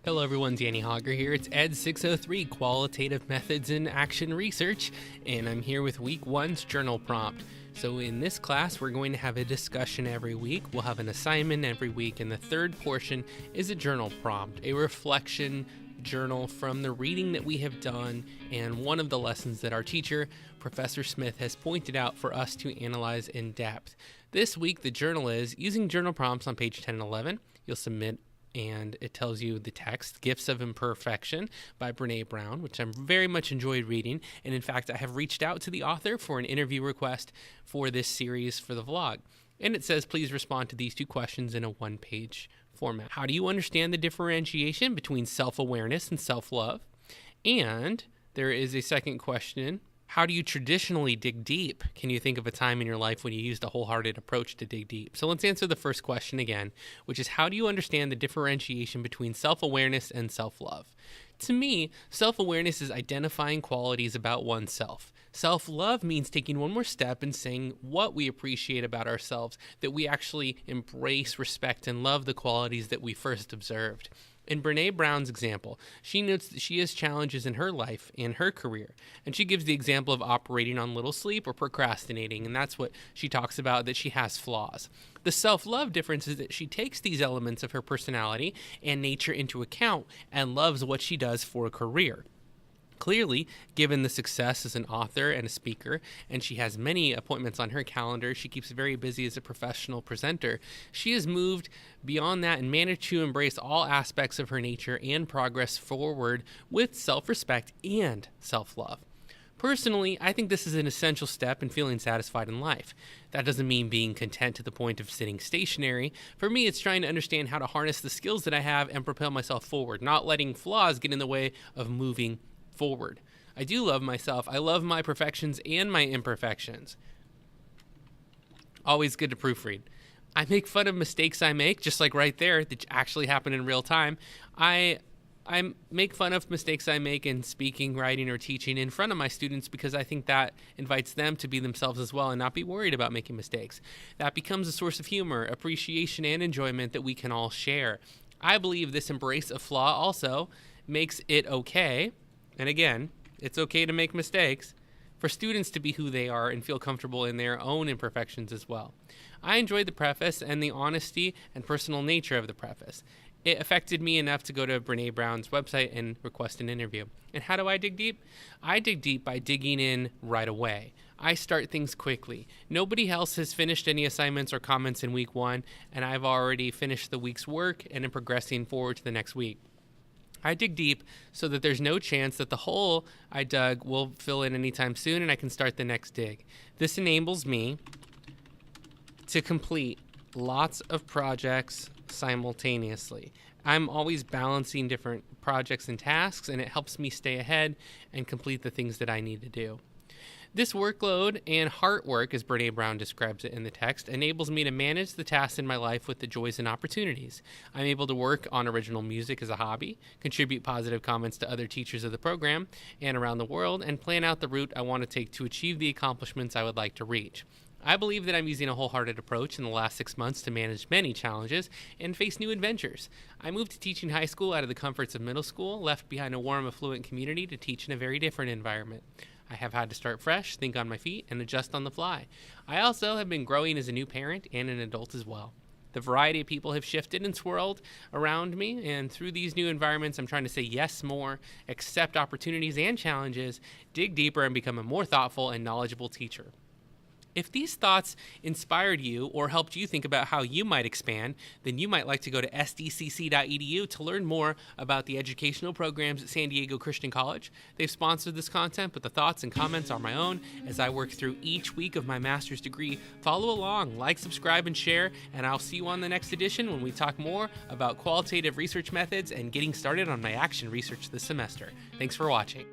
Hello everyone, Danny Hogger here. It's Ed 603, Qualitative Methods in Action Research, and I'm here with week one's journal prompt. So in this class, we're going to have a discussion every week. We'll have an assignment every week, and the third portion is a journal prompt, a reflection journal from the reading that we have done and one of the lessons that our teacher, Professor Smith, has pointed out for us to analyze in depth. This week, the journal is using journal prompts on page 10 and 11. You'll submit and it tells you the text, Gifts of Imperfection by Brené Brown, which I'm very much enjoyed reading. And in fact, I have reached out to the author for an interview request for this series for the vlog. And it says, please respond to these two questions in a one-page format. How do you understand the differentiation between self-awareness and self-love? And there is a second question. How do you traditionally dig deep? Can you think of a time in your life when you used a wholehearted approach to dig deep? So let's answer the first question again, which is how do you understand the differentiation between self-awareness and self-love? To me, self-awareness is identifying qualities about oneself. Self-love means taking one more step and saying what we appreciate about ourselves, that we actually embrace, respect, and love the qualities that we first observed. In Brené Brown's example, she notes that she has challenges in her life and her career, and she gives the example of operating on little sleep or procrastinating, and that's what she talks about, that she has flaws. The self-love difference is that she takes these elements of her personality and nature into account and loves what she does for a career. Clearly, given the success as an author and a speaker, and she has many appointments on her calendar, she keeps very busy as a professional presenter, she has moved beyond that and managed to embrace all aspects of her nature and progress forward with self-respect and self-love. Personally, I think this is an essential step in feeling satisfied in life. That doesn't mean being content to the point of sitting stationary. For me, it's trying to understand how to harness the skills that I have and propel myself forward, not letting flaws get in the way of moving forward. I do love myself. I love my perfections and my imperfections. Always good to proofread. I make fun of mistakes I make, just like right there, that actually happen in real time. I make fun of mistakes I make in speaking, writing, or teaching in front of my students because I think that invites them to be themselves as well and not be worried about making mistakes. That becomes a source of humor, appreciation, and enjoyment that we can all share. I believe this embrace of flaw also makes it okay. And again, it's okay to make mistakes, for students to be who they are and feel comfortable in their own imperfections as well. I enjoyed the preface and the honesty and personal nature of the preface. It affected me enough to go to Brené Brown's website and request an interview. And how do I dig deep? I dig deep by digging in right away. I start things quickly. Nobody else has finished any assignments or comments in week one, and I've already finished the week's work and am progressing forward to the next week. I dig deep so that there's no chance that the hole I dug will fill in anytime soon and I can start the next dig. This enables me to complete lots of projects simultaneously. I'm always balancing different projects and tasks, and it helps me stay ahead and complete the things that I need to do. This workload and heart work, as Brené Brown describes it in the text, enables me to manage the tasks in my life with the joys and opportunities. I'm able to work on original music as a hobby, contribute positive comments to other teachers of the program and around the world, and plan out the route I want to take to achieve the accomplishments I would like to reach. I believe that I'm using a wholehearted approach in the last 6 months to manage many challenges and face new adventures. I moved to teaching high school out of the comforts of middle school, left behind a warm, affluent community to teach in a very different environment. I have had to start fresh, think on my feet, and adjust on the fly. I also have been growing as a new parent and an adult as well. The variety of people have shifted and swirled around me, and through these new environments, I'm trying to say yes more, accept opportunities and challenges, dig deeper, and become a more thoughtful and knowledgeable teacher. If these thoughts inspired you or helped you think about how you might expand, then you might like to go to sdcc.edu to learn more about the educational programs at San Diego Christian College. They've sponsored this content, but the thoughts and comments are my own as I work through each week of my master's degree. Follow along, like, subscribe, and share, and I'll see you on the next edition when we talk more about qualitative research methods and getting started on my action research this semester. Thanks for watching.